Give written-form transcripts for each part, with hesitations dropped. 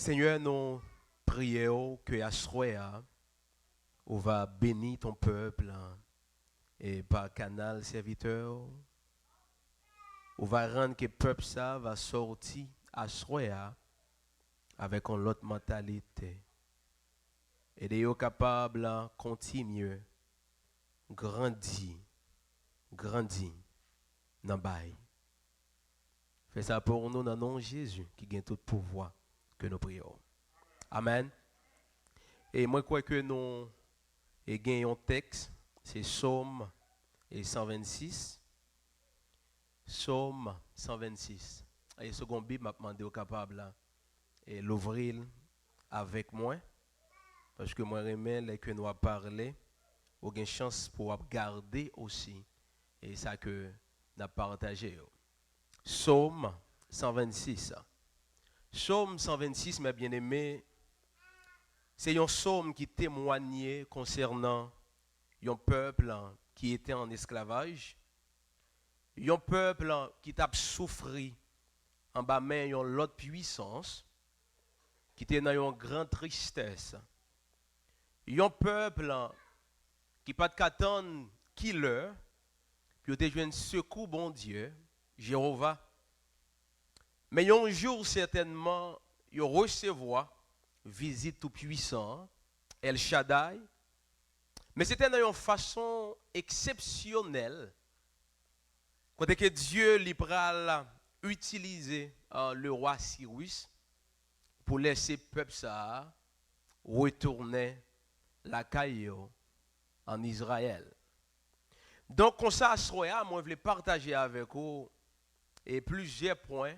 Seigneur, nous prions que à soir, on va bénir ton peuple et par canal serviteur, on va rendre que le peuple ça va sortir à soir avec une autre mentalité. Et d'être capable de continuer, grandir dans le bail. Fais ça pour nous dans le nom de Jésus qui gagne tout pouvoir que nous prions. Amen. Et moi, je crois que nous avons un texte, c'est Psaume 126. Psaume 126. Et ce qu'on Bible m'a demandé au capable et l'ouvrir avec moi. Parce que moi, j'aime que nous parler, on a une chance pour garder aussi. Et ça que nous avons partagé. Psaume 126. Psaume 126, mes bien-aimés, c'est un psaume qui témoignait concernant un peuple qui était en esclavage, un peuple qui a souffert en bas main une l'autre puissance, qui était dans une grande tristesse. Un peuple qui pas qu'attendre qui l'heure, puis il a un secours bon Dieu, Jéhovah. Mais un jour certainement, il recevoir visite tout puissant, El Shaddai. Mais c'était d'une façon exceptionnelle. Quand que Dieu libéral utilisé le roi Cyrus pour laisser le peuple ça retourner la caillou en Israël. Donc, comme ça, moi, je voulais partager avec vous et plusieurs points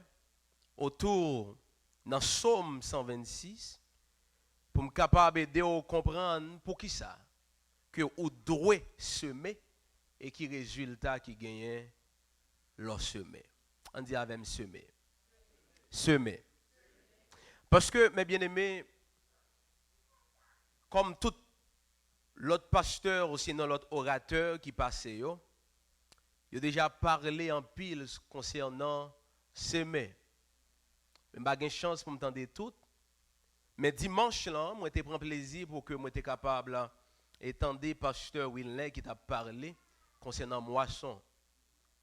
autour dans Psaume 126 pour me capable de comprendre pour qui ça que vous devez semer et qui résultat qui gagne leur semer. On dit avec semer. Semer. Parce que, mes bien-aimés, comme tout l'autre pasteur ou sinon l'autre orateur qui passait, il a déjà parlé en pile concernant semer. Je n'ai pas de chance pour m'entendre tout. Mais dimanche, là, moi, je prends plaisir pour que moi, sois capable d'étendre pasteur Wilner qui t'a parlé concernant moisson.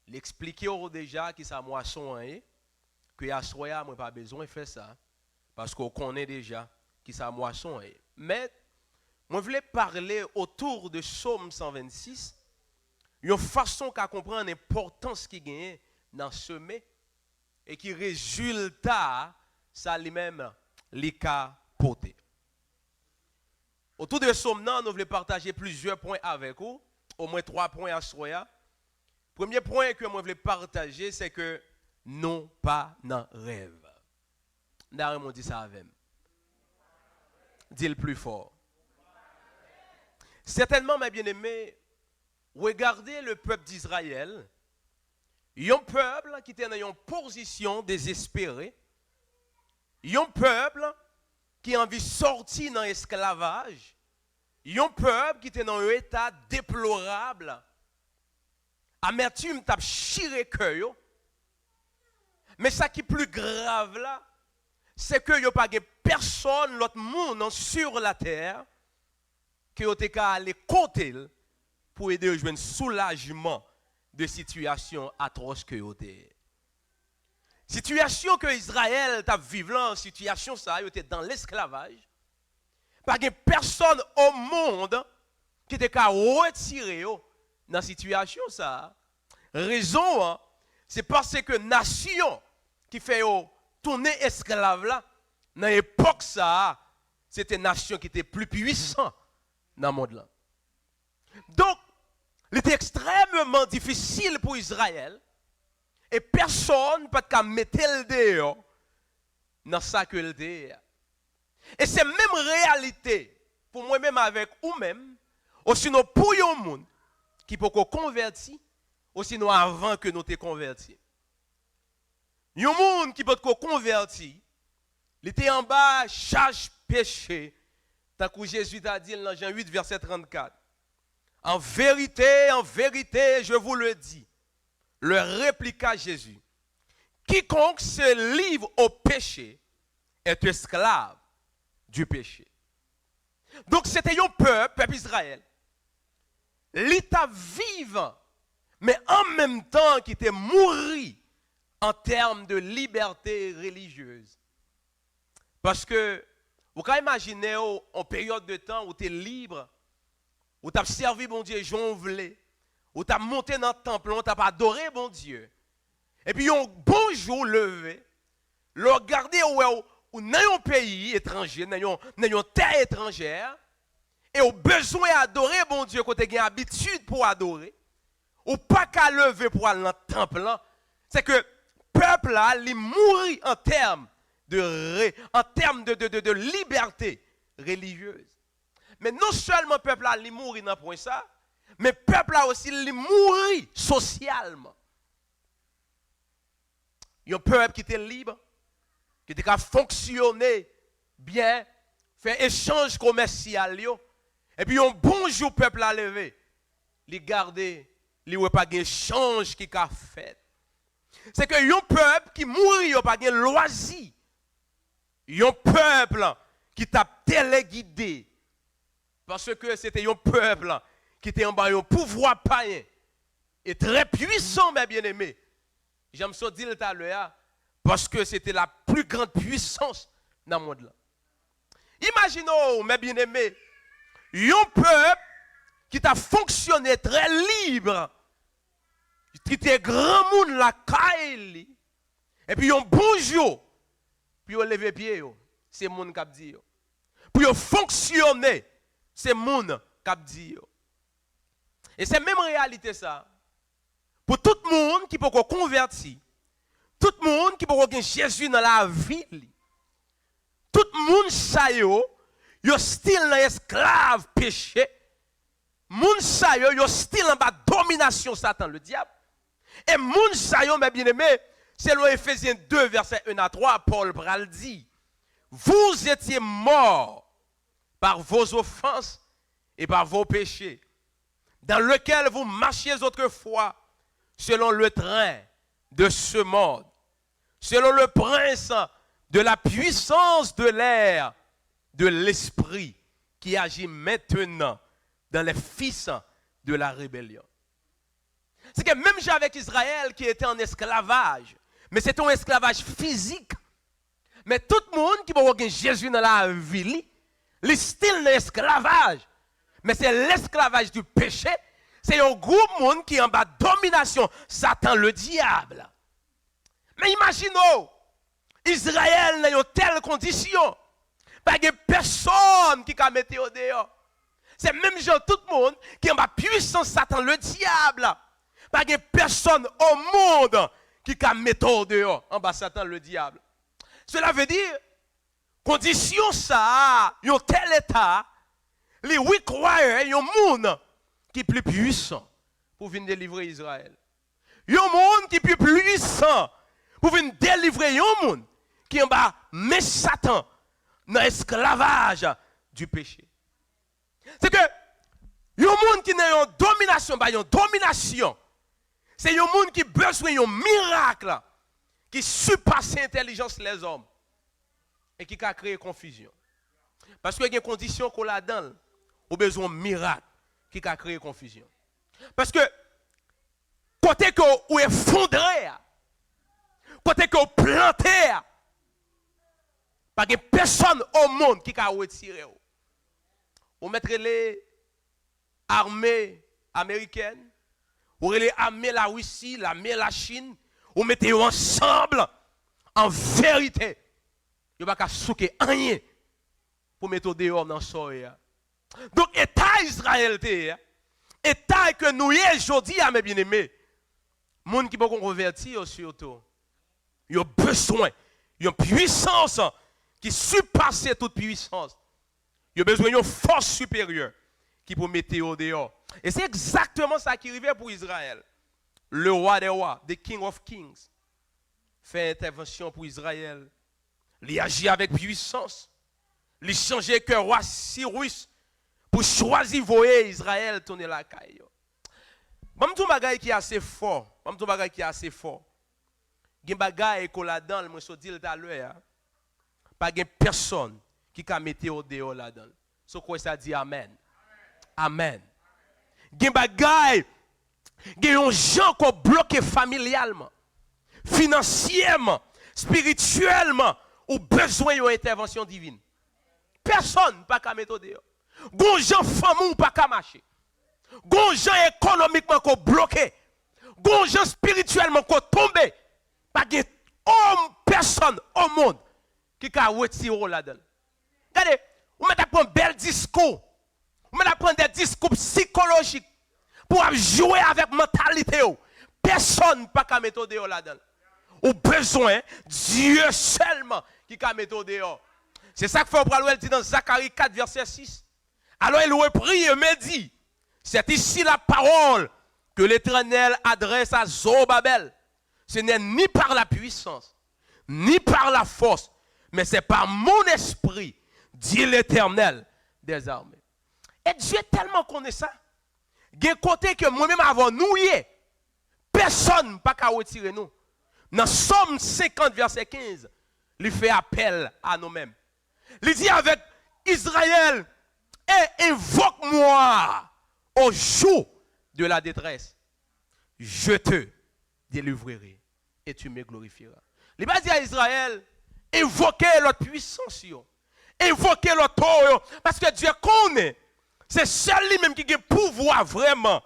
L'expliquer déjà qui sa moisson est, que à soya, moi, pas besoin de faire ça. Parce qu'on connaît déjà qui sa moisson est. Mais, moi, je voulais parler autour de Psaume 126, une façon qu'à comprendre l'importance qui gagne dans semer et qui résultat, ça lui-même, les cas portés. Autour de Psaume, nous voulons partager plusieurs points avec vous, au moins 3 points à soya. Premier point que moi je voulais partager, c'est que non pas dans rêve. Nous dit ça avec moi. Dis le plus fort. Certainement, mes bien-aimés, regardez le peuple d'Israël, un peuple qui était dans une position désespérée, un peuple qui a envie de sortir dans l'esclavage, un peuple qui était dans un état déplorable. Amertume t'a chiré cœur. Mais ça qui est plus grave là, c'est que n'y a pas personne, l'autre monde sur la terre, qui a été allé compter pour aider à jouer un soulagement de situation atroce que vous avez. Situation que Israël t'a vécu là, situation ça, il était dans l'esclavage. Pas de personne au monde qui était qu'à retirer dans la situation ça. Raison, c'est parce que nation qui fait tourner esclave là, dans l'époque ça, c'était une nation qui était plus puissante dans le monde là. Donc, il était extrêmement difficile pour Israël et personne ne peut pas mettre le dehors dans ça que le dehors. Et c'est même réalité pour moi-même avec vous-même, ou sinon pour un monde qui peut convertir, ou sinon avant que nous te convertis. Un monde qui peut convertir, il était en bas, charge péché, tant que Jésus a dit dans Jean 8, verset 34. En vérité, je vous le dis, le répliqua Jésus. Quiconque se livre au péché est esclave du péché. Donc c'était un peuple Israël. L'état vivant, mais en même temps qui était mouru en termes de liberté religieuse. Parce que, vous pouvez imaginer en période de temps où tu es libre, où tu as servi bon Dieu, j'en voulais, où tu as monté dans le temple, où tu as adoré bon Dieu. Et puis, un bon jour levé, le regarder où dans un pays étranger, dans une terre étrangère, et au besoin d'adorer bon Dieu, quand tu as habitude pour adorer, ou pas qu'à lever pour aller dans le temple, c'est que le peuple là, il mourit en termes de liberté religieuse. Mais non seulement le peuple là, il mourit dans point ça, mais le peuple là aussi, il mourit socialement. Il y a un peuple qui était libre, qui était capable de fonctionner bien, faire échange commercial. Et puis un bon jour, le peuple a levé, il gardait, il n'y a pas d'échange qui a fait. C'est que un peuple qui mourit, il n'y a pas de loisir. Un peuple qui t'a téléguidé. Parce que c'était un peuple qui était en bas un pouvoir païen. Et très puissant, mes bien-aimés. J'aime ça dire tout à l'heure, parce que c'était la plus grande puissance dans le monde. Imaginons, mes bien-aimés, un peuple qui t'a fonctionné très libre, qui était grand monde la caille, et puis un bon jour, puis on lève pied, c'est monde qui a dit. Puis on fonctionner, c'est monde qui a dit. Et c'est même réalité ça. Pour tout le monde qui peut convertir, tout le monde qui peut avoir Jésus dans la vie, tout le monde ça yo style dans esclave péché, moun ça yo style en bas domination Satan le diable. Et moun sa yo mes bien-aimés, c'est le Éphésiens 2 verset 1 à 3, Paul pral dit, vous étiez morts par vos offenses et par vos péchés, dans lequel vous marchiez autrefois selon le train de ce monde, selon le prince de la puissance de l'air, de l'esprit qui agit maintenant dans les fils de la rébellion. C'est que même avec Israël qui était en esclavage, mais c'est un esclavage physique. Mais tout le monde qui peut Jésus dans la vie, le style de l'esclavage, mais c'est l'esclavage du péché. C'est un groupe monde qui est en bas de domination, Satan le diable. Mais imaginons, Israël dans une telle condition, pas de personne qui a mis au dehors. C'est même gens, tout le monde qui est en bas de puissance, Satan le diable. Pas de personne au monde qui a mis au dehors, en bas Satan le diable. Cela veut dire, condition ça, un tel état, les require un monde qui est plus puissant pour venir délivrer Israël. Un monde qui est plus puissant pour venir délivrer un monde qui est en bas, mais Satan, dans l'esclavage du péché. C'est que, un monde qui n'a une domination, c'est un monde qui a besoin d'un miracle qui surpasse l'intelligence des hommes et qui a créé confusion. Parce qu'il y a une condition qu'on a dans, on a besoin d'un miracle qui a créé confusion. Parce que, côté qu'on est effondré, côté qu'on est planté, pas de personne au monde qui a retiré. On mettrait les armées américaines, on les armées la Russie, l'armée la Chine, on mettez ensemble, en vérité, il n'y a pas qu'à souquer rien pour mettre dehors dans le sol. Donc, l'État Israël, l'État que nous y aujourd'hui, mes bien-aimés, les gens qui peuvent convertir surtout, ils ont besoin, ils ont puissance qui surpasse toute puissance. Ils ont besoin d'une force supérieure qui peut mettre au dehors. Et c'est exactement ça qui arrivait pour Israël. Le roi des rois, the King of Kings, fait intervention pour Israël. Il agit avec puissance. Il changeait que roi Cyrus pour choisir voyer Israël tourner la caille. Même tout bagay qui est assez fort, même tout bagay qui est assez fort. Gen bagay ko la dan, moi so dit tout à l'heure. pas de personne qui a mis au dehors là-dedans. C'est quoi ça dit amen. Amen. Gen bagay, gen yon gens qui bloqué familialement, financièrement, spirituellement, ou besoin d'une intervention divine. Personne pas qu'à mettre au dehors. Gon gens famille pas qu'à marcher. Gon gens économiquement qui bloqué. Gon gens spirituellement qui tombé. Pas gen personne au monde qui a retiré là-dedans. Regardez, on met à prendre un bel discours. On met à prendre des discours psychologiques pour jouer avec la mentalité. Personne pas qu'à mettre au dehors là-dedans. Ou besoin Dieu seulement qui a mettre au dehors. C'est ça que Frère dit dans Zacharie 4, verset 6. Alors il reprit et me dit, c'est ici la parole que l'Éternel adresse à Zorobabel. Ce n'est ni par la puissance, ni par la force, mais c'est par mon esprit, dit l'Éternel des armées. Et Dieu tellement connaît ça. Il y a un côté que moi-même avant nous, personne n'a pas qu'à retirer nous. Dans Somme 50, verset 15, il fait appel à nous-mêmes. Il dit avec Israël, et invoque-moi au jour de la détresse. Je te délivrerai et tu me glorifieras. Il va dire à Israël, invoquez notre puissance, invoquez notre tour, parce que Dieu connaît. C'est seul lui-même qui a le pouvoir vraiment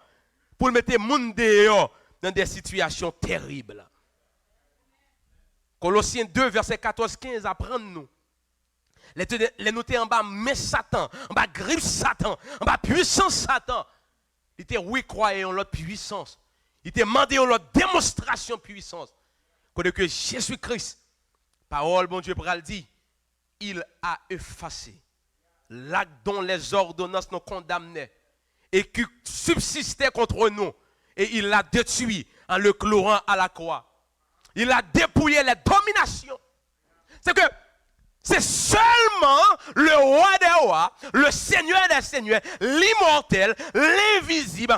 pour mettre le monde dehors dans des situations terribles. Colossiens 2, verset 14-15, apprendre-nous. Les noter en bas, mais Satan, en bas, grippe Satan, en bas, puissance Satan. Il était oui, croyez en l'autre puissance. Il était demandé en l'autre démonstration de puissance. Que Jésus-Christ, parole, bon Dieu, pral dit, il a effacé l'acte dont les ordonnances nous condamnaient et qui subsistait contre nous. Et il l'a détruit en le clouant à la croix. Il a dépouillé les dominations. C'est que c'est seulement le roi des rois, le seigneur des seigneurs, l'immortel, l'invisible,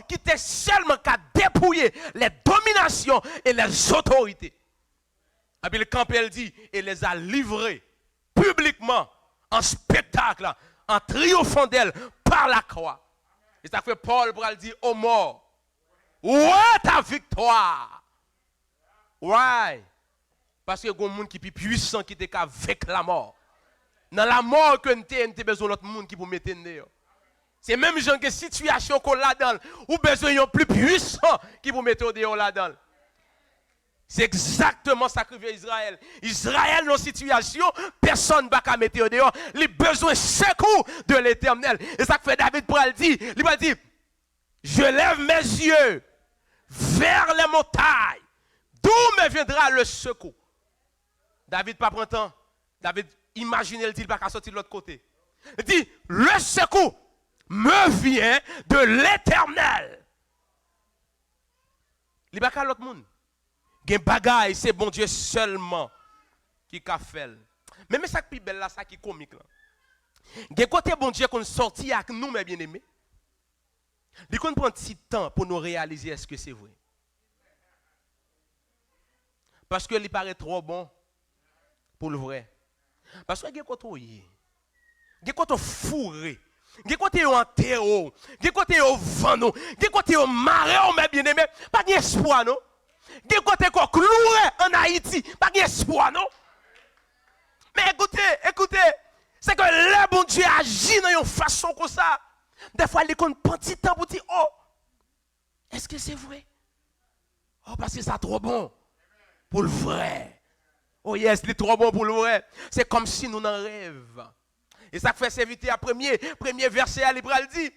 qui était seulement qu'à dépouiller les dominations et les autorités. Et puis le Campbell dit, et les a livrés publiquement, en spectacle, en triomphant d'elle par la croix. Et ça fait Paul pour dire aux morts, où est ta victoire? Ouais. Parce que il y a des gens qui sont plus puissants qui sont avec la mort. Dans la mort que nous avons besoin d'autres monde qui vous mettre dedans. C'est même genre de situation qu'on a là-dedans. Ou besoin de plus puissants qui vous mettent dehors là-dedans. C'est exactement ça que veut Israël. Israël, dans une situation, personne ne va mettre dehors. Il a besoin de secours de l'Éternel. Et ça que fait David pour le dire. Il va dire, je lève mes yeux vers les montagnes. D'où me viendra le secours? David pas prend temps. David imagine, il dit, il va pas sortir de l'autre côté. Il dit, le secours me vient de l'Éternel. Il va pas l'autre monde. Gen bagaille, c'est bon Dieu seulement qui a fait. Même ça qui est belle là, ça qui est comique là. Gen côté bon Dieu qu'on sorti avec nous mes bien-aimés. Il qu'on prend un petit temps pour nous réaliser est-ce que c'est vrai. Parce que il paraît trop bon pour le vrai. Parce que gen côté fourré, gen côté enterré, gen côté vano, gen côté maré mes bien-aimés, pas d'espoir non. Gen côté qu'on cloué en Haïti, pas d'espoir non. Mais écoutez, c'est que le bon Dieu agit dans une façon comme ça. Des fois, il prend un petit temps pour dire, oh, est-ce que c'est vrai? Oh, parce que c'est trop bon pour le vrai. Oh yes, il est trop bon pour le vrai. C'est comme si nous en rêve. Et ça fait s'éviter à premier verset à l'Hébreu dit,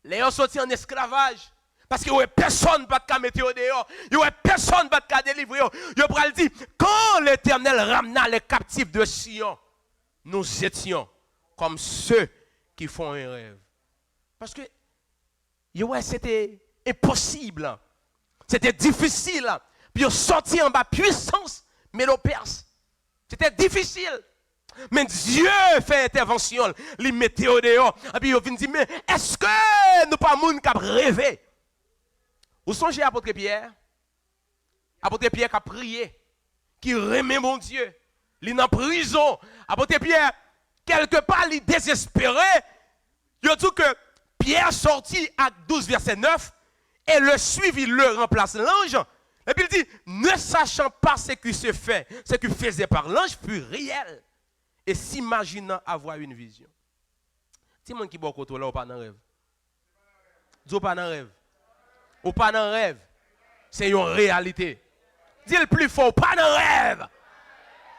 les gens sortis en esclavage. Parce qu'il n'y a personne qui va mettre au dehors. Il n'y a personne qui va délivrer. Il dit, quand l'Éternel ramena les captifs de Sion, nous étions comme ceux qui font un rêve. Parce que c'était impossible. C'était difficile. Puis ils sont sortis en bas puissance, mais le perse. C'était difficile. Mais Dieu fait intervention. Il mettait au dehors. Et puis il dit, mais est-ce que nous pas monde qui a rêvé? Vous songez à apôtre Pierre qui a prié, qui remet mon Dieu. Il est en prison. Apôtre Pierre, quelque part, il est désespéré. Il dit que Pierre sortit à 12, verset 9, et le suivi, il le remplace l'ange. Et puis il dit, ne sachant pas ce qui se fait, ce qu'il faisait par l'ange fut réel. Et s'imaginant avoir une vision. Si mon qui boit là, ou pas dans rêve. Dis pas dans rêve. Ou pas dans rêve. C'est une réalité. Dis le plus fort, pas dans rêve.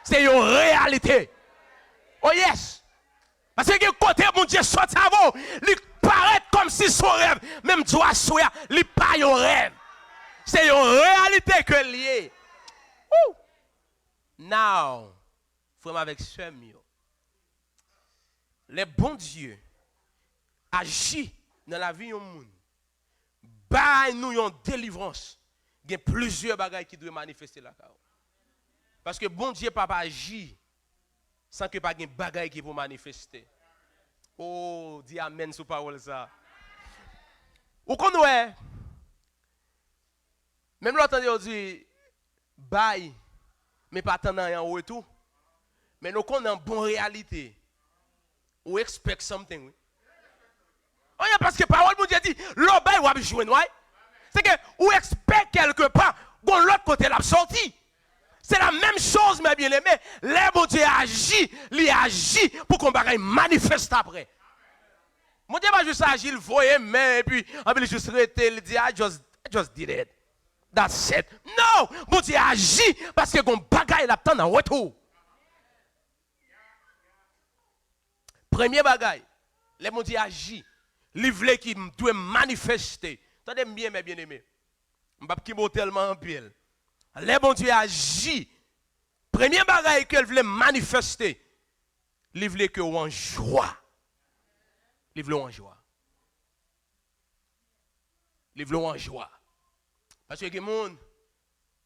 C'est une réalité. Oh yes. Parce que côté mon Dieu soit avant, il paraît comme si son rêve, même toi soya, il pas un rêve. C'est une réalité que lié. Now, frère avec ce mieux. Le bon Dieu agit dans la vie du monde. Bah nous une délivrance. Il y a plusieurs bagages qui doivent manifester là. Parce que bon Dieu papa agit sans que pas de bagages qui pour manifester. Oh, dis amen sur parole ça. Ou qu'on ouais. Même l'autre on dit bye mais pas attendre rien en retour. Mais nous qu'on en bonne réalité. Ou expect something. Oui. Oh, parce que parole bon Dieu dit l'on bail ou jouer ouais. C'est que ou expect quelque part bon l'autre côté l'a sorti. C'est la même chose, mes bien-aimés. Les bon Dieu agit, il agit pour qu'on bagaille manifeste après. Mon Dieu va juste agir, il voyait, mais et puis, il juste arrêter, il dit, I just did it. That's it. Non, mon Dieu agit parce que qu'on bagaille l'attend en retour. Premier bagaille, les mon Dieu agit, il veut qu'il doit manifester. Attendez bien, mes bien-aimés. Je ne vais pas tellement en pile. Les bon Dieu agit. Premier bagaille qu'elle voulait manifester, il voulait que en joie. Il voulait en joie. Il voulait en joie. Parce que les gens,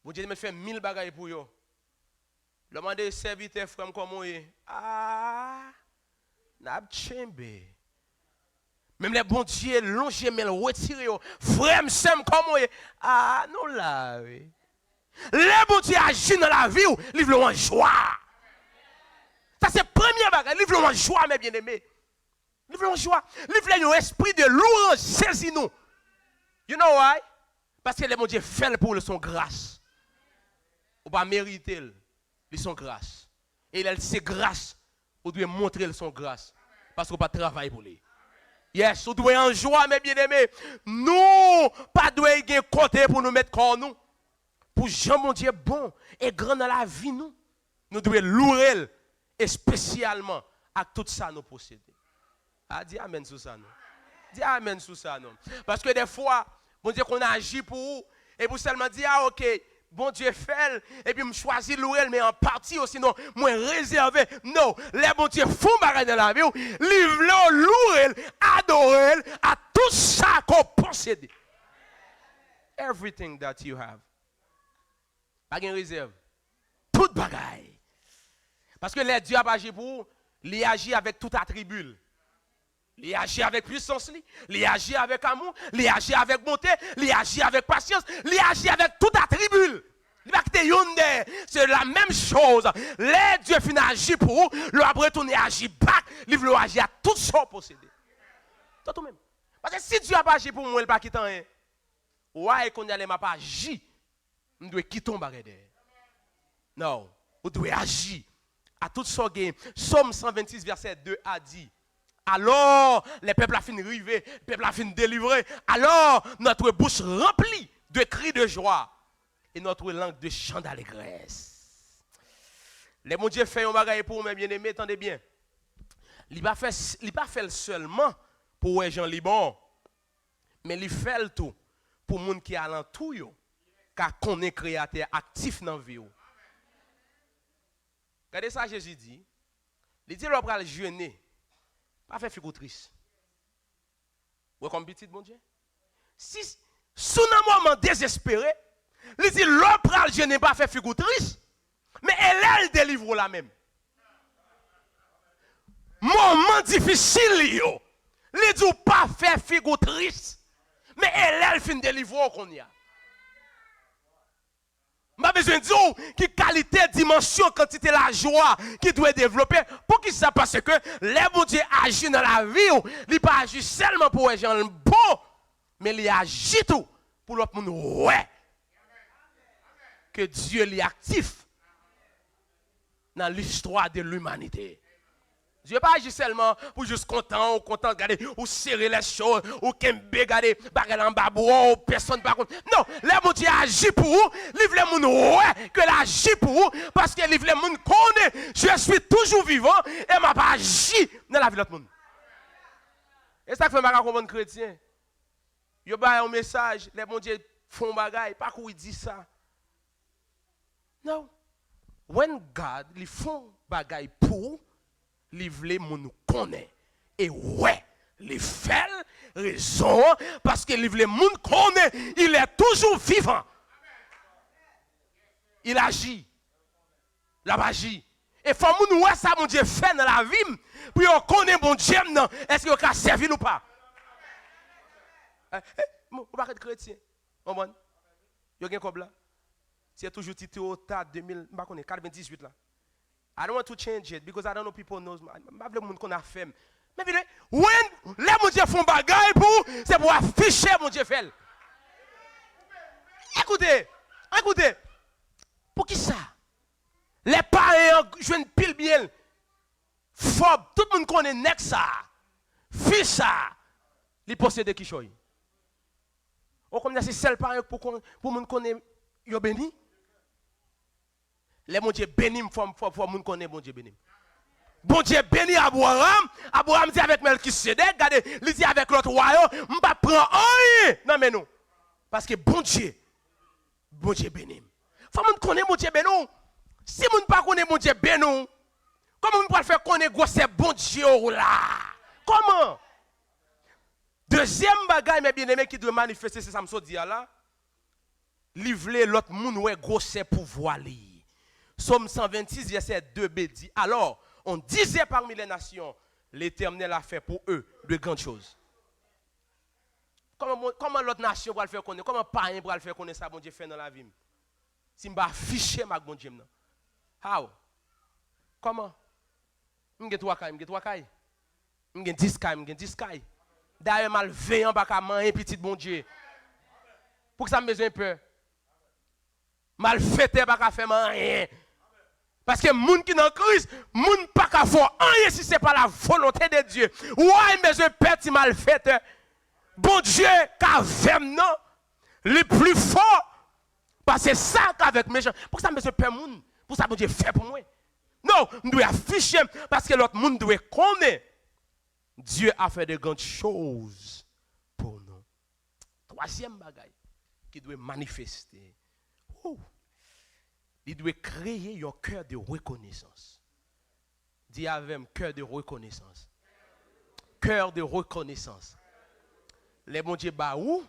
bon Dieu me fait 1000 bagailles pour eux. Le demande serviteur frère comment est. Ah, n'a chembé. Même les bons dieux longé mais le retirer. Frère m'sem comment est. Ah, nous là oui. Les bons dieux agissent dans la vie, ils veulent en joie. Ça c'est le premier bagage, ils veulent en joie mes bien-aimés. Ils veulent en joie. Ils veulent un esprit de louange saisi nous. You know why? Parce que les bons dieux font pour son grâce. On va mériter son grâce. Et c'est grâce, on doit montrer son grâce. Parce qu'on ne pas travailler pour lui. Yes, on doit en joie mes bien-aimés. Nous, pas doit y côté pour nous mettre comme nous. Pour Jean, mon Dieu, bon et grand dans la vie, nous devons louer et spécialement à tout ça nous posséder. Ah, dis amen sur ça, non? Dis amen sur ça, non? Parce que des fois, bon Dieu, qu'on agit pour vous, et vous seulement dire, ah, ok, bon Dieu fait, et puis je choisis louer, mais en partie aussi, non, moi réservé. Non, les bon Dieu font barrer dans la vie, livre louer, adorer à tout ça qu'on possède. Everything that you have. Pas de réserve. Tout bagaille. Parce que les dieux agissent pour vous, il agit avec tout attribut. Il agit avec puissance, il agit avec amour, il agit avec bonté, il agit avec patience, il agit avec tout attribut. C'est la même chose. Les dieux finissent agir pour vous, le après tourner agir back, il veut agir à tout ça possédé. Tout même. Parce que si Dieu a pas agi pour moi, il pas quitter rien. Ouais, qu'on y a pas agi. On doit quitter ton bagage. Non, on doit agir à tout ça. Somme 126, verset 2 a dit. Alors, les peuples a fini river, les peuples a fini délivrer. Alors, notre bouche remplie de cris de joie et notre langue de chants d'allégresse. Les mon Dieu fait un bagage pour mes bien-aimés, attendez bien. Il n'a pas fait seulement pour les gens libres, mais il fait le tout pour les gens qui sont alentour. Car qu'on est créateur actif dans la vie. Regardez ça, Jésus dit. Il dit, l'on va le jeûner. Pas faire figure triste. Vous comme petit, bon Dieu? Si, sous un moment désespéré, il dit, l'on va le jeûner, pas faire figure triste. Mais elle délivre la même. Moment difficile, yo. Il dit, pas faire figure triste. Mais elle fin délivre qu'on y a. M'a besoin de dire qui qualité, dimension, quantité la joie qui doit développer. Pour qui ça? Parce que les bon Dieu agit dans la vie, il pas agit seulement pour les gens bon, mais il agit tout pour l'autre monde. Ouais. Que Dieu est actif dans l'histoire de l'humanité. Dieu pas agit seulement pour juste content, ou content de regarder, ou serrer les choses, ou kembe regarder, bagarre en bas, ou personne par contre. Non, les mon Dieu agit pour vous, livre les moun ouais, que l'agit pour vous, parce que livre les moun connaît, je suis toujours vivant, et m'a pas agi dans la vie de l'autre monde. Et ça fait ma comprendre chrétien. Yo ba un message, les mon Dieu font bagaille, pas qu'on dit ça. Non. When God, ils font bagaille pour li vle moun connaît et ouais li fait raison parce que li vle moun connaît il est toujours vivant, il agit la magie et faut moun ouais ça mon Dieu fait dans la vie puis on connaît mon Dieu non est-ce qu'il a servi ou pas on pas être chrétien on bon yo gen comme là c'est toujours Tito Ota 2000 pas connaît 98 là. I don't want to change it because I don't know people knows. Je ne sais pas qu'on a fait. Mais when les mon Dieu font bagaille pour, c'est pour afficher mon Dieu fait. Écoutez, pour qui ça? Les parents jouent pile bien. Fob, tout le monde connaît nek ça. Fils ça. Les possédés qui choy. On comme c'est seul parent pour monde connaît yo béni. Les mon Dieu béni, faut moun connaît bon Dieu béni. Bon Dieu béni Abraham, Abraham dit avec Melchisedec, regardez, il dit avec l'autre royaume, on va prendre rien. Non mais non. Parce que bon Dieu béni. Faut moun connaît bon Dieu béni. Si moun pas connaît bon Dieu béni, comment on peut faire connaître gros c'est bon Dieu là? Comment? Deuxième bagaille mes bien-aimés qui doit manifester c'est ça me dit là. Livrer l'autre moun ouais gros c'est pouvoir li. Somme 126, verset 2b dit, alors, on disait parmi les nations, l'Éternel a fait pour eux de grandes choses. Comment l'autre nation va le faire connaître? Comment païen va le faire connaître ça, bon Dieu fait dans la vie? Si je vais afficher ma bon Dieu. How? Comment? Je vais 3 cailles, je vais 10 cailles. D'ailleurs, malveillant, je vais manger petit bon Dieu. Pour que ça me besoin peur. Malfaiteur, je ne vais pas faire rien. Parce que les gens qui sont en crise, les gens ne peuvent pas faire rien si ce n'est pas la volonté de Dieu. Ouais, mais je petit malfaiteur. Bon Dieu, qu'avec nous, le plus fort, parce que c'est ça qu'avec mes gens. Pour ça, je peur moun. Pour ça, bon Dieu fait pour moi. Non, nous devons afficher parce que l'autre monde doit connaître. Dieu a fait de grandes choses pour nous. Troisième bagaille qui doit manifester. Il doit créer un cœur de reconnaissance. Dis avec un cœur de reconnaissance. Cœur de reconnaissance. Les bons dieux baou,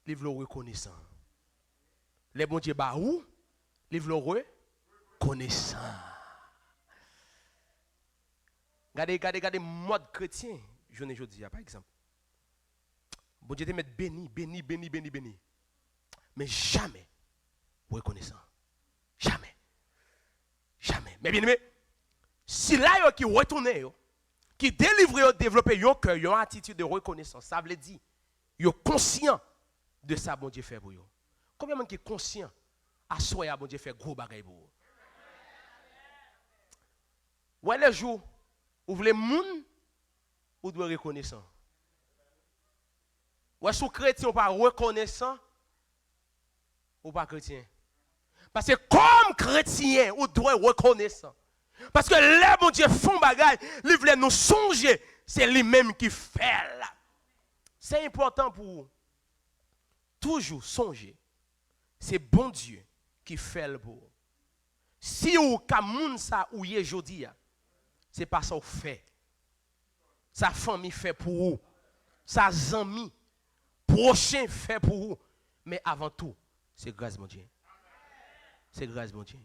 livre le reconnaissant. Les bons dieux baou, livre le reconnaissant. Regardez, mode chrétien, je ne dis pas, par exemple. Bon Dieu te met béni. Mais jamais reconnaissant. Jamais. Mais bien aimé, si là qui retourne, qui délivre, développer un cœur, une attitude de reconnaissance, ça veut dire, ils sont conscients de ça, bon Dieu fait pour eux. Combien de gens qui sont conscients à soi, bon Dieu fait gros bagaille pour eux? Ouais, les jours où vous voulez moun, ou doit reconnaissant. Ouais, sous chrétien, ou pas reconnaissant, ou pas chrétien. Parce que comme chrétien, on doit reconnaissant. Parce que les bon Dieu font bagaille, ils veulent nous songer, c'est lui-même qui fait là. C'est important pour vous. Toujours songer. C'est bon Dieu qui fait le pour. Si vous avez ça ou y aujourd'hui, c'est pas ça vous fait. Sa famille fait pour vous. Sa amis prochain fait pour vous. Mais avant tout, c'est grâce mon Dieu. C'est grâce, bon Dieu.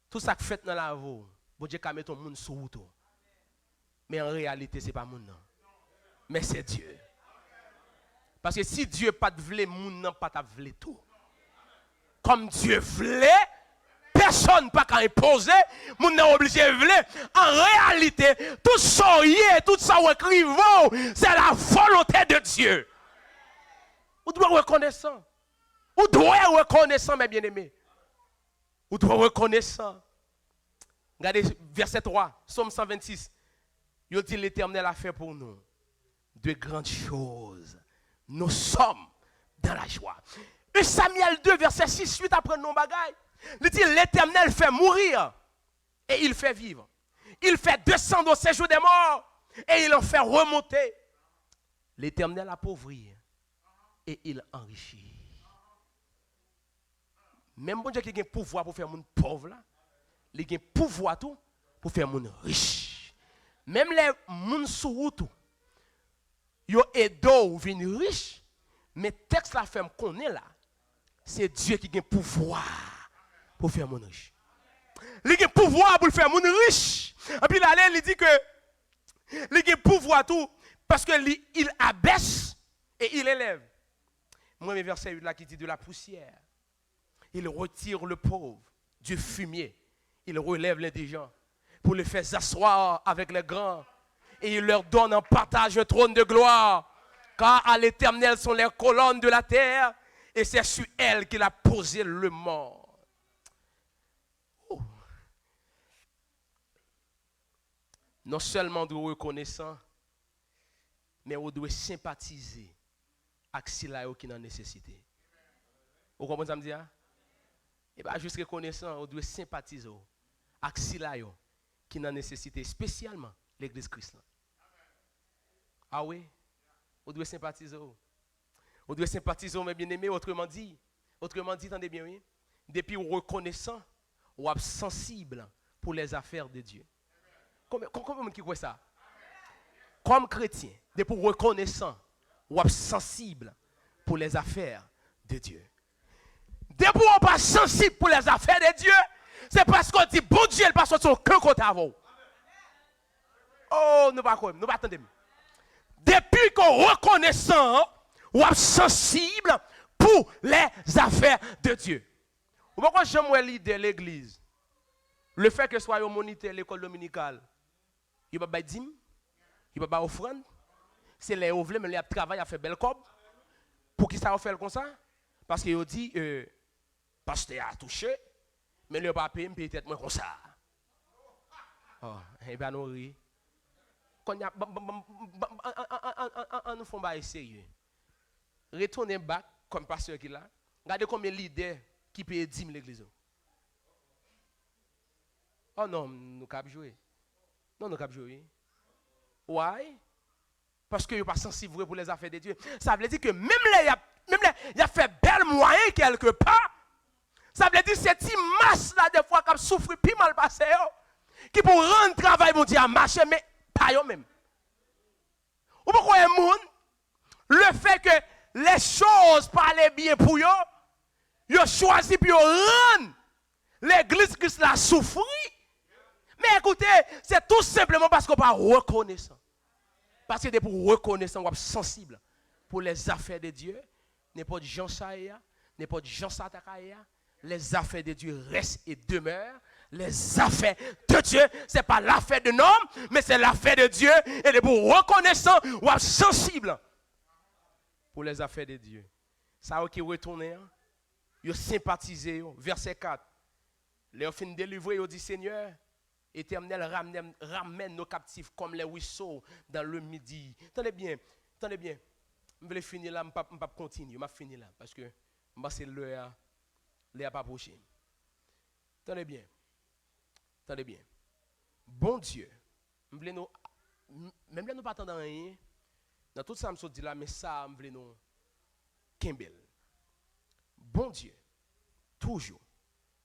Tout ça que fait dans la vie, bon Dieu, met ton monde sous tout. Mais en réalité, ce n'est pas mon nom. Mais c'est Dieu. Parce que si Dieu pas de vle, mon nom pas de vle tout. comme Dieu voulait. Personne pas qu'à imposer, mon n'est obligé de vouloir. En réalité, tout ça tout ça écrivant, c'est la volonté de Dieu. Vous devez reconnaître ça. Vous devez reconnaître ça, mes bien-aimés. Vous devez reconnaître ça. Regardez verset 3, Psaume 126. Il dit l'Éternel a fait pour nous de grandes choses. Nous sommes dans la joie. Et Samuel 2, verset 6, suite après nos bagailles. Il dit l'Éternel fait mourir et il fait vivre. Il fait descendre au séjour des morts et il en fait remonter. L'Éternel appauvrit et il enrichit. Même bon Dieu qui a un pouvoir pour faire mon pauvre là, il a un pouvoir tout pour faire mon riche. Même les gens sous route, ils ont aidé ou viennent riches, mais texte la femme qu'on est là, c'est Dieu qui a un pouvoir pour faire mon riche. Il a un pouvoir pour faire mon riche. Et puis là, il dit que il a un pouvoir tout parce qu'il abaisse et il élève. Moi, mes versets 8 là qui dit de la poussière. Il retire le pauvre du fumier. Il relève l'indigent pour le faire s'asseoir avec les grands. Et il leur donne en partage un trône de gloire. Car à l'Éternel sont les colonnes de la terre. Et c'est sur elle qu'il a posé le mort. Oh. Non seulement on doit reconnaissant, mais on doit sympathiser avec ceux qui ont nécessité. Vous comprenez ça me dire? Et pas juste reconnaissant, on doit sympathiser avec ceux qui ont nécessité, spécialement l'Église chrétienne. Ah oui? On doit sympathiser. On doit sympathiser, mes bien-aimés, autrement dit, attendez bien, oui? Depuis reconnaissant, on est sensible pour les affaires de Dieu. Combien de monde qui croit ça? Comme chrétien, depuis reconnaissant, on est sensible pour les affaires de Dieu. Depuis on n'est pas sensible pour les affaires de Dieu, c'est parce qu'on dit, bon Dieu, il passe sur son cœur contre vous. Oh, nous ne pas attendre. Depuis qu'on reconnaissant, on est sensible pour les affaires de Dieu. Pourquoi j'aime l'idée de l'église? Le fait que soit au moniteur l'école dominicale, il va pas dîme, il va pas offrande. C'est les ouvriers, mais il travaille à faire belle cob. Pour qui ça va faire comme ça? Parce qu'il dit, pasteur a touché, mais le pas payer peut-être moins comme ça. Oh, et bien nous rit. Quand on nous fait pas sérieux. Retournez back comme pasteur qui là. Regardez combien de leaders qui paye 10 000 l'église. Oh non, nous cap jouer. Non, nous cap jouer. Why? Parce que vous pas sensible pour les affaires de Dieu. Ça veut dire que même il a fait bel moyen quelque part. Ça veut dire que cette masse là des fois qui souffre plus mal passé qui pour rendre travail mon Dieu à marcher mais pas eux même. Ou pourquoi un monde le fait que les choses parlent bien pour eux, ils choisi pour rendre l'église Christ la souffrir. Mais écoutez, c'est tout simplement parce qu'on pas reconnaissant. Parce que pour reconnaissant, on est sensible pour les affaires de Dieu. N'importe Jean Saïa, n'importe Jean Satakaya, les affaires de Dieu restent et demeurent. Les affaires de Dieu, ce n'est pas l'affaire de l'homme, mais c'est l'affaire de Dieu. Et pour reconnaissant, on est sensible pour les affaires de Dieu. Ça qui retourne, ils sympathisé. Verset 4. Les fin délivrés, ils dit Seigneur, Éternel, ramène nos captifs comme les ruisseaux dans le midi. Attendez bien. Je vais finir là, je ne vais pas continuer. Je vais finir là parce que c'est l'heure pas approché. Attendez bien. Bon Dieu, même là nous pas attendre rien. Dans tout ça, je me dis là, mais ça, je veux nous Kimbel. Bon Dieu, toujours,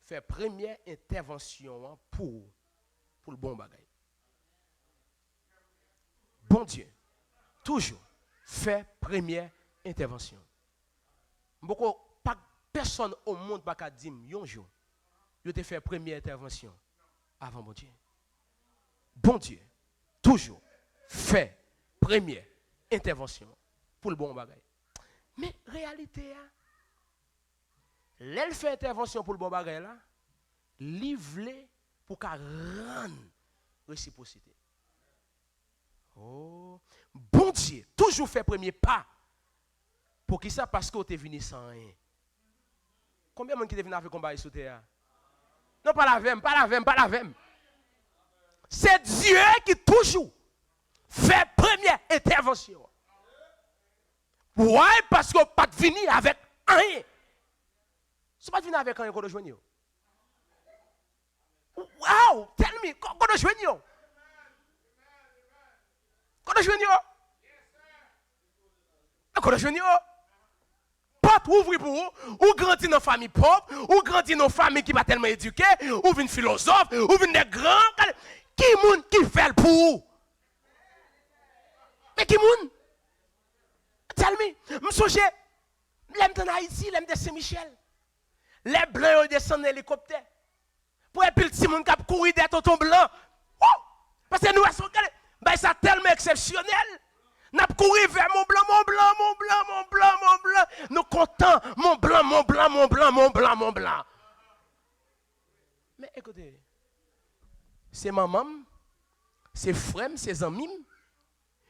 fait première intervention pour le bon bagage. Bon Dieu, toujours, fait première intervention. Beaucoup, pas personne au monde pas qu'à dire, un jour, il a fait première intervention avant bon Dieu. Bon Dieu, toujours, fait première intervention pour le bon bagage. Mais réalité, L'elle fait intervention pour le bon bagage là, livre pour qu'elle rende réciprocité. Oh, bon Dieu, toujours fait premier pas. Pour qui ça? Parce que tu es venu sans rien. Combien de gens qui est venu avec combat sur terre? Non, pas la même, pas la même, pas la même. C'est Dieu qui toujours fait première intervention. Ouais, parce qu'on pas venu avec rien. C'est pas venu avec rien qu'on doit joindre. Wow, tell me, qu'on doit joindre. Qu'on doit joindre. Qu'on doit joindre. Porte ouvre pour vous, ou grandit dans famille pauvre, ou grandit dans famille qui pas tellement éduquée, ou une philosophe, ou une des grands. Qui moun qui fait le pour vous? Mais qui moun? Tell me, m'songe, l'aime en Haïti, l'aime de Saint-Michel. Les blancs descendent en hélicoptère. Pour un petit monde qui a couru des tontons blancs. Oh! Parce que nous, ça tellement exceptionnel. Nous avons couru vers mon blanc, mon blanc, mon blanc, mon blanc, mon blanc. Nous comptons mon blanc, mon blanc, mon blanc, mon blanc, mon blanc. Mais écoutez, c'est maman, c'est frère, c'est amis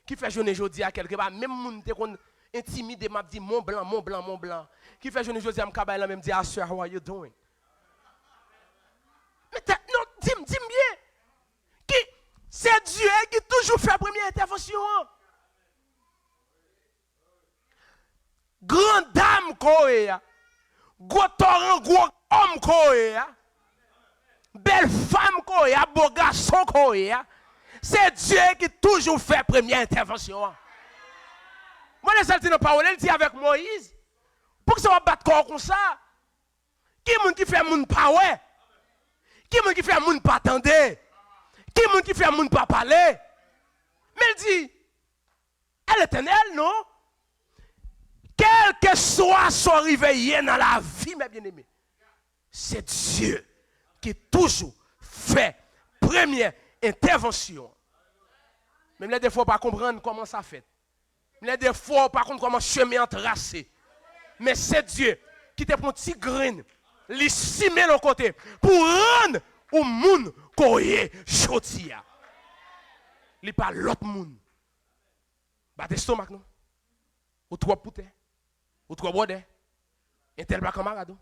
qui fait journée aujourd'hui à quelque part. Même moun te kon intimidé m'a dit mon blanc, mon blanc, mon blanc. Qui fait journée aujourd'hui à m'kabay même dit ah sir, how are you doing? Mais non, dis-moi bien. Qui c'est Dieu qui toujours fait la première intervention. Grande dame koya, gros torrent, gros homme koya, belle femme koya, beau garçon koya. C'est Dieu qui toujours fait première intervention. Moi, les saltines parole, elle dit avec Moïse, pour que ça va battre corps comme ça. Qui est qui fait moun pas ouais? Qui est qui fait moun pas attendre? Qui est qui fait moun pas parler? Mais elle dit, elle est éternelle, non? Quel que soit son réveil dans la vie, mes bien-aimés, c'est Dieu qui toujours fait première intervention. Même les des fois, pas comprendre comment ça fait. Même les des fois, pas comprendre comment chemin tracé. Mais c'est Dieu qui te prend petit grain, les cimer de côté pour rendre au monde koye chotia. Il pas l'autre monde. Bah des stomac non. Ou trois poutets. Ou trois bodets. Et tel pas camarade.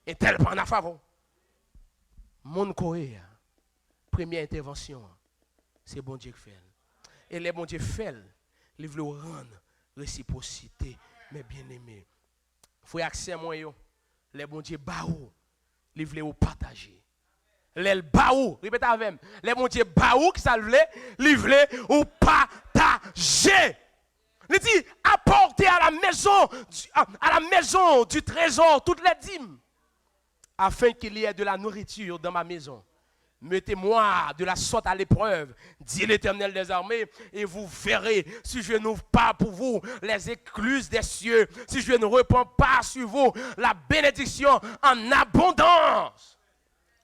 Et tel pas en faveur. Monde koye. Première intervention, c'est bon Dieu qui fait. Et les bon Dieu fait, il veut rendre réciprocité, mes bien-aimés. Il faut accès à moi, les bon Dieu baou, il veut partager. Les baou, répétez avec moi, les bon Dieu baou qui ça il veut partager. Il dit apportez à la maison du trésor toutes les dîmes, afin qu'il y ait de la nourriture dans ma maison. Mettez-moi de la sorte à l'épreuve, dit l'Éternel des armées, et vous verrez si je n'ouvre pas pour vous les écluses des cieux, si je ne répands pas sur vous la bénédiction en abondance.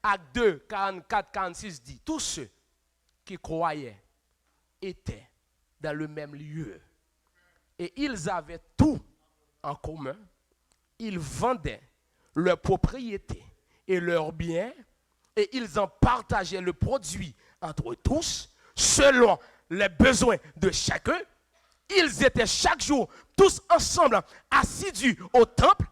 Acte 2, 44, 46 dit, tous ceux qui croyaient étaient dans le même lieu. Et ils avaient tout en commun. Ils vendaient leurs propriétés et leurs biens, et ils en partageaient le produit entre tous, selon les besoins de chacun. Ils étaient chaque jour tous ensemble assidus au temple.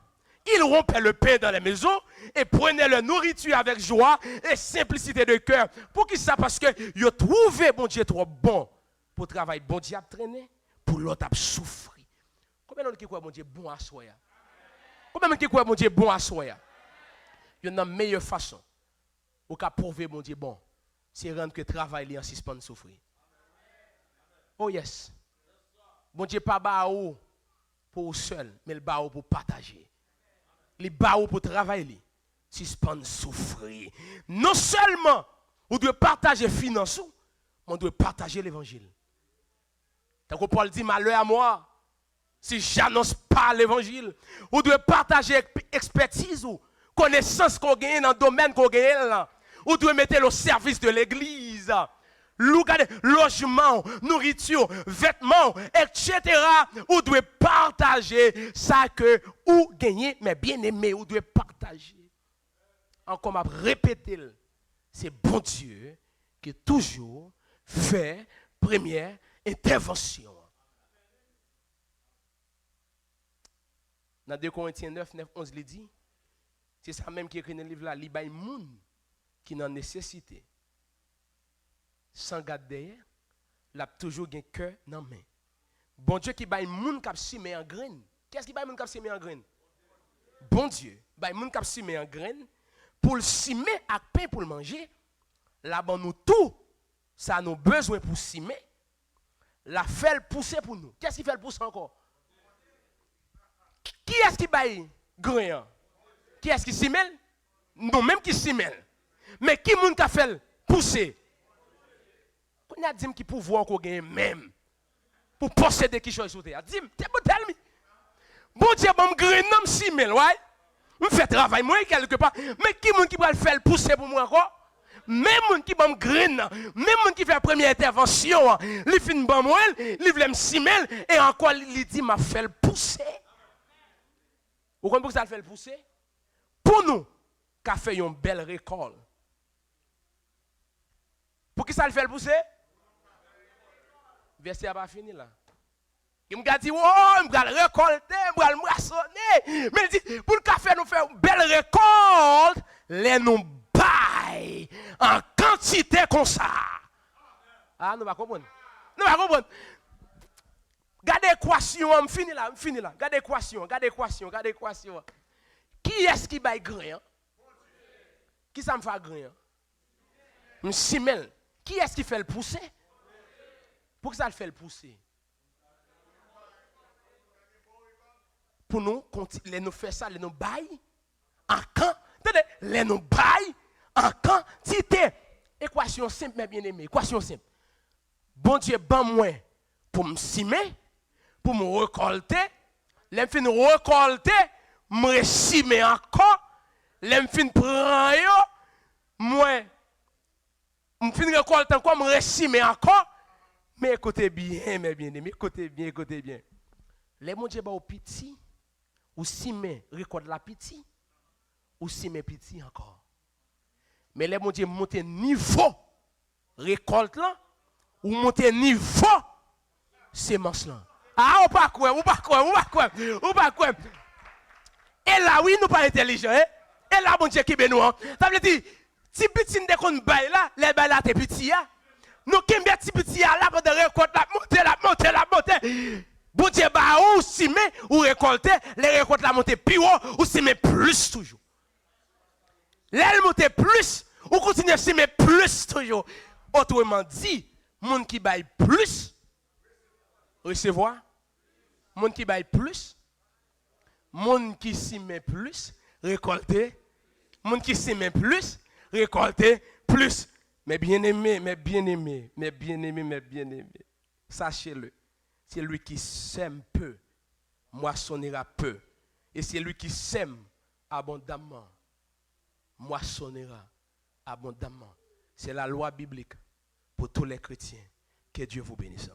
Ils rompaient le pain dans les maisons et prenaient leur nourriture avec joie et simplicité de cœur. Pour qui ça? Parce que ils trouvaient bon Dieu trop bon pour travailler. Bon Dieu a traîné, pour l'autre a souffert. Combien de gens qui croient bon Dieu bon à soi? Combien de gens qui croient bon Dieu bon à soi? Il y a une meilleure façon pour qu'à prouver mon Dieu bon, c'est rendre que le travail est en suspens de souffrir. Oh yes. Bon Dieu pas baou pour seul, mais le baou pour partager. Le baou pour travailler, suspens de souffrir. Non seulement on doit partager finances, mais on doit partager l'évangile. Tant que Paul dit malheur à moi si j'annonce pas l'évangile. On doit partager expertise ou connaissance qu'on gagne dans le domaine qu'on gagne là. Ou doit mettre au service de l'église. logement, nourriture, vêtements, etc. Ou doit partager ça que ou gagner, mais bien aimé, ou doit partager. Encore m'a répété, c'est bon Dieu qui toujours fait première intervention. Dans 2 Corinthiens 9, 11, il dit, c'est ça même qui écrit dans le livre là, il y a des gens qui n'ont nécessité. Sans garder, il a toujours un cœur dans la main. Bon Dieu qui baille moun k'ap semé en graine. Qu'est-ce qui baille moun k'ap semé en graine? Bon Dieu, baille moun k'ap semé en graine pour le semer avec pain pour le manger. Là ban nous tout ça nous besoin pour semer. La fait pousser pour nous. Qu'est-ce qui fait le pousser encore? Qui est-ce qui baille grain? Qui est-ce qui sème? Nous même qui sème. Mais qui moun ka fait pousser? On a dit qui pouvoir qu'on gagne même pour posséder quelque chose sur terre. Dis, t'es bon tell me. Bon Dieu, bon grain non simel, ouais. On fait travail moi quelque part. Mais qui moun qui va le faire pousser pour moi encore? Même moun qui bon grain, même moun qui fait la première intervention, il fin bon moi, il veut me simel et encore il dit m'a fait pousser. Vous comprenez pourquoi ça le fait pousser? Pour nous, qu'a fait une belle récolte. Pour qui ça le fait pousser? Verset n'a pas fini là. Il m'a dit, oh, je vais récolter, je vais moissonner. Mais il dit, pour le café nous faire une belle récolte, les nous baillent en quantité comme ça. Ah, nous ne comprenons pas. Nous ne comprenons pas. Gardez l'équation, je finis là. Gardez l'équation. Qui est-ce qui baille grain? Qui ça me fait grain? M'simel. Qui est-ce qui fait le pousser? Pour que ça le fait le pousser? Pour nous, les nous faire ça, les nous baille en quantité. Les nous baille en quantité. Équation simple, mes bien-aimés. Équation simple. Bon Dieu, ban moi pour me simer, pour me récolter. Les fin récolter, me simer encore. Les fin prendre, moi, me fin récolter encore, me simer encore. Mais écoutez bien, mes bien-aimés, écoutez bien. Les mon Dieu, au petit, ou si mes récolte la petit, ou si mes petit encore. Mais les mon Dieu, monter niveau récolte là, ou monter niveau semence là. Ah, ou pas quoi. Et là, oui, nous pas intelligents, hein? Et là, mon Dieu, qui est nous, hein? Ça veut dire, si petit ne qu'on baille là, les baille là, t'es petit, hein? Nous qui bien petit petit là pour de récolter la monter. Bon Dieu bah ou simer ou récolter, les récoltes la monter plus haut ou simer plus toujours. L'aile monter plus ou continuer simer plus toujours. Autrement dit, monde qui baille plus recevoir, monde qui baille plus, monde qui simer plus récolter, monde qui simer plus récolter plus. Mes bien-aimés, sachez-le, c'est lui qui sème peu, moissonnera peu. Et c'est lui qui sème abondamment, moissonnera abondamment. C'est la loi biblique pour tous les chrétiens. Que Dieu vous bénisse.